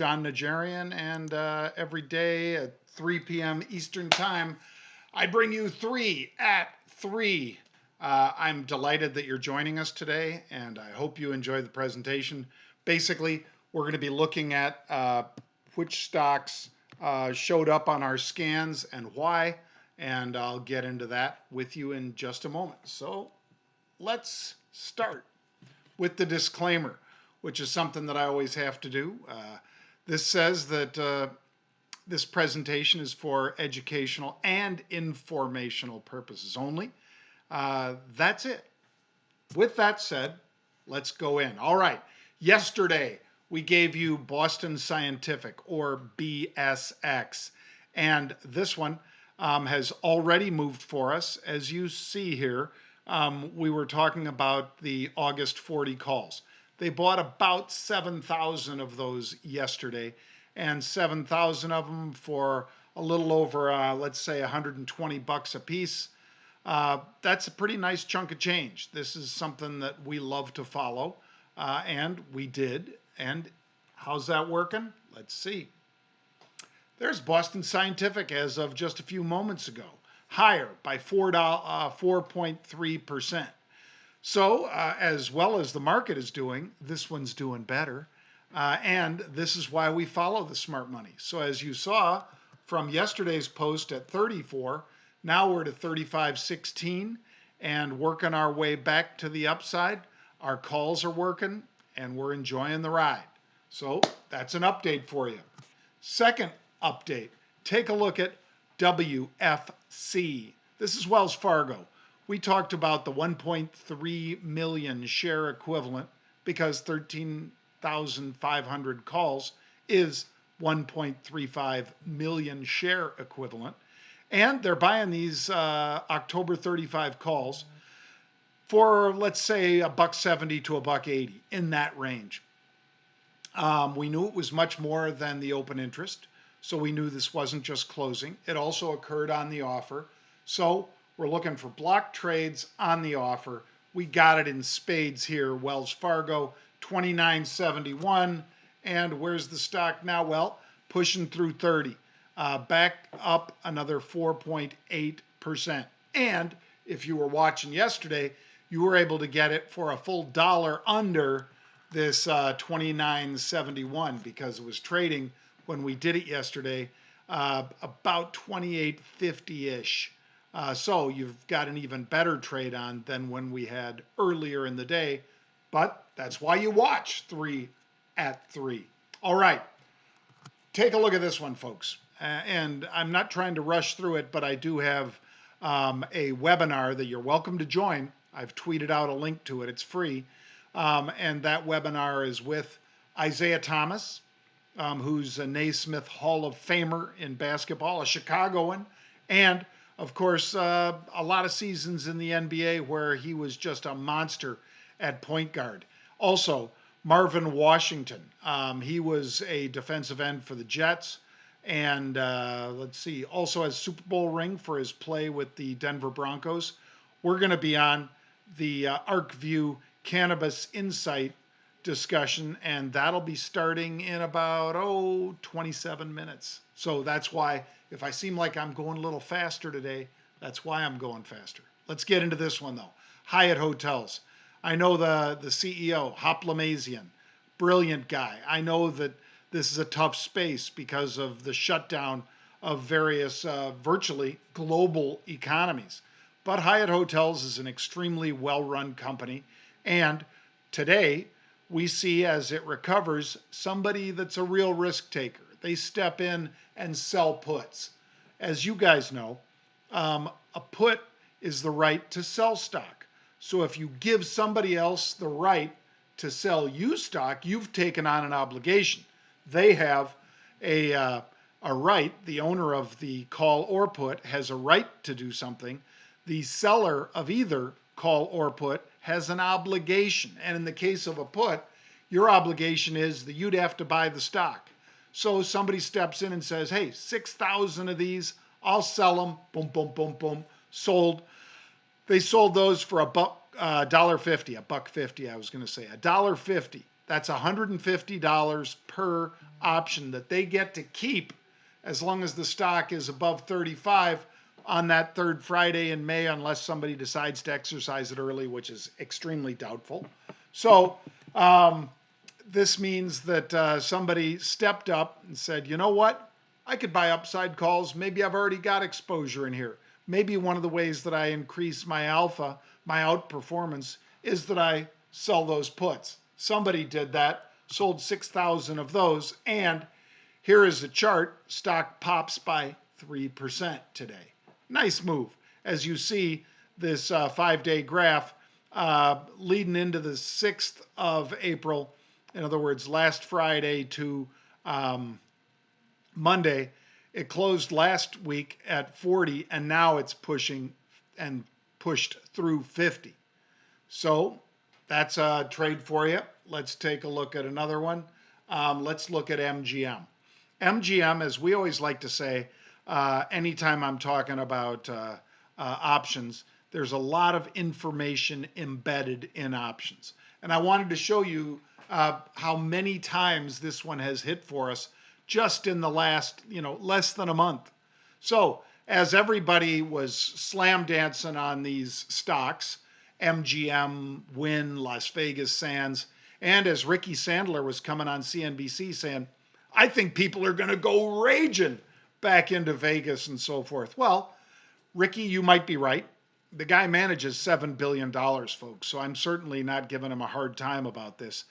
John Nigerian, and every day at 3 p.m. Eastern Time, I bring you 3 at 3. I'm delighted that you're joining us today, and I hope you enjoy the presentation. Basically, we're going to be looking at which stocks showed up on our scans and why, and I'll get into that with you in just a moment. So let's start with the disclaimer, which is something that I always have to do. This says that this presentation is for educational and informational purposes only. That's it. With that said, let's go in. All right. Yesterday, we gave you Boston Scientific, or BSX. And this one has already moved for us. As you see here, we were talking about the August 40 calls. They bought about 7,000 of those yesterday, and 7,000 of them for a little over, let's say, 120 bucks a piece. That's a pretty nice chunk of change. This is something that we love to follow, and we did. And how's that working? Let's see. There's Boston Scientific as of just a few moments ago, higher by 4.3%. So, as well as the market is doing, this one's doing better. And this is why we follow the smart money. So, as you saw from yesterday's post at 34, now we're to 35.16 and working our way back to the upside. Our calls are working and we're enjoying the ride. So, that's an update for you. Second update, take a look at WFC. This is Wells Fargo. We talked about the 1.3 million share equivalent because 13,500 calls is 1.35 million share equivalent. And they're buying these October 35 calls for, let's say, $1.70 to $1.80, in that range. We knew it was much more than the open interest, so we knew this wasn't just closing. It also occurred on the offer. So we're looking for block trades on the offer. We got it in spades here. Wells Fargo, 29.71. And where's the stock now? Well, pushing through 30. Back up another 4.8%. And if you were watching yesterday, you were able to get it for a full dollar under this 29.71 because it was trading when we did it yesterday about 28.50-ish. So you've got an even better trade on than when we had earlier in the day. But that's why you watch 3 at 3. All right. Take a look at this one, folks. And I'm not trying to rush through it, but I do have a webinar that you're welcome to join. I've tweeted out a link to it. It's free. And that webinar is with Isaiah Thomas, who's a Naismith Hall of Famer in basketball, a Chicagoan, and of course, a lot of seasons in the NBA where he was just a monster at point guard. Also, Marvin Washington. He was a defensive end for the Jets. And let's see, also has Super Bowl ring for his play with the Denver Broncos. We're going to be on the ArcView Cannabis Insight discussion, and that'll be starting in about 27 minutes. So that's why, if I seem like I'm going a little faster today, that's why I'm going faster. Let's get into this one though. Hyatt Hotels. I know the CEO, Hoplamazian, brilliant guy. I know that this is a tough space because of the shutdown of various virtually global economies. But Hyatt Hotels is an extremely well-run company, and today we see, as it recovers, somebody that's a real risk taker. They step in and sell puts. As you guys know, a put is the right to sell stock. So if you give somebody else the right to sell you stock, you've taken on an obligation. They have a right, the owner of the call or put has a right to do something. The seller of either call or put has an obligation. And in the case of a put, your obligation is that you'd have to buy the stock. So somebody steps in and says, hey, 6,000 of these, I'll sell them. Boom, boom, boom, boom. Sold. They sold those for $1.50, $1.50, I was going to say, $1.50. That's $150 per option that they get to keep as long as the stock is above 35 on that third Friday in May, unless somebody decides to exercise it early, which is extremely doubtful. So this means that somebody stepped up and said, you know what? I could buy upside calls. Maybe I've already got exposure in here. Maybe one of the ways that I increase my alpha, my outperformance, is that I sell those puts. Somebody did that, sold 6,000 of those, and here is the chart. Stock pops by 3% today. Nice move. As you see, this 5-day graph leading into the 6th of April, in other words, last Friday to Monday, it closed last week at 40, and now it's pushing and pushed through 50. So that's a trade for you. Let's take a look at another one. Let's look at MGM. MGM, as we always like to say, anytime I'm talking about options, there's a lot of information embedded in options. And I wanted to show you how many times this one has hit for us just in the last, less than a month. So as everybody was slam dancing on these stocks, MGM, Wynn, Las Vegas Sands, and as Ricky Sandler was coming on CNBC saying, I think people are going to go raging back into Vegas and so forth. Well, Ricky, you might be right. The guy manages $7 billion, folks, so I'm certainly not giving him a hard time about this.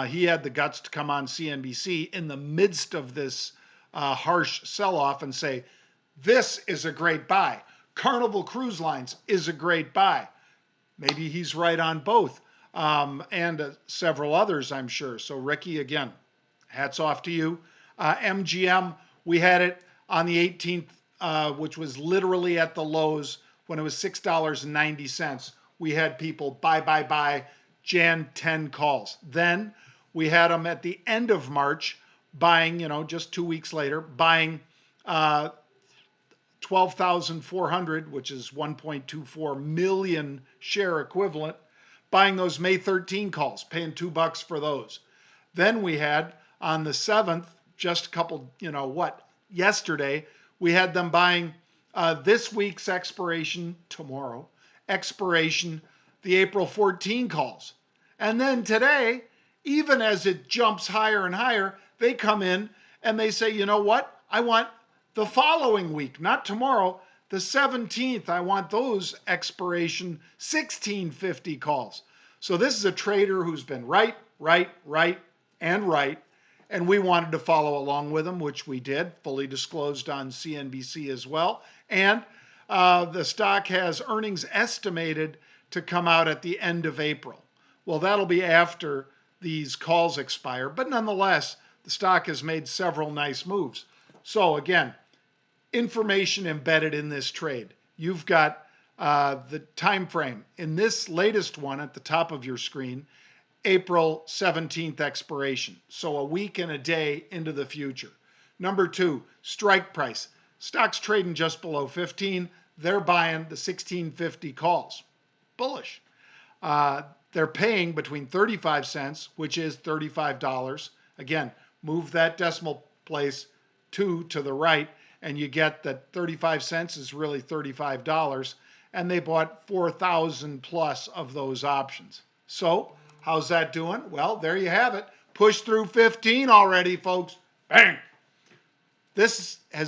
He had the guts to come on CNBC in the midst of this harsh sell-off and say, this is a great buy. Carnival Cruise Lines is a great buy. Maybe he's right on both, and several others, I'm sure. So, Ricky, again, hats off to you. MGM, we had it on the 18th, which was literally at the lows when it was $6.90. We had people buy, Jan 10 calls. Then we had them at the end of March buying, just 2 weeks later, buying 12,400, which is 1.24 million share equivalent, buying those May 13 calls, paying $2 for those. Then we had on the 7th, just a couple, yesterday, we had them buying this week's expiration, tomorrow, expiration, the April 14 calls. And then today, even as it jumps higher and higher, they come in and they say, you know what? I want the following week, not tomorrow, the 17th, I want those expiration 1650 calls. So this is a trader who's been right, and we wanted to follow along with him, which we did, fully disclosed on CNBC as well. And the stock has earnings estimated to come out at the end of April. Well, that'll be after these calls expire, but nonetheless, the stock has made several nice moves. So again, information embedded in this trade. You've got the time frame in this latest one at the top of your screen, April 17th expiration. So a week and a day into the future. Number 2, strike price. Stock's trading just below 15. They're buying the 1650 calls. Bullish. They're paying between 35 cents, which is $35. Again, move that decimal place 2 to the right, and you get that 35 cents is really $35. And they bought 4,000 plus of those options. So how's that doing? Well, there you have it. Push through 15 already, folks. Bang! This has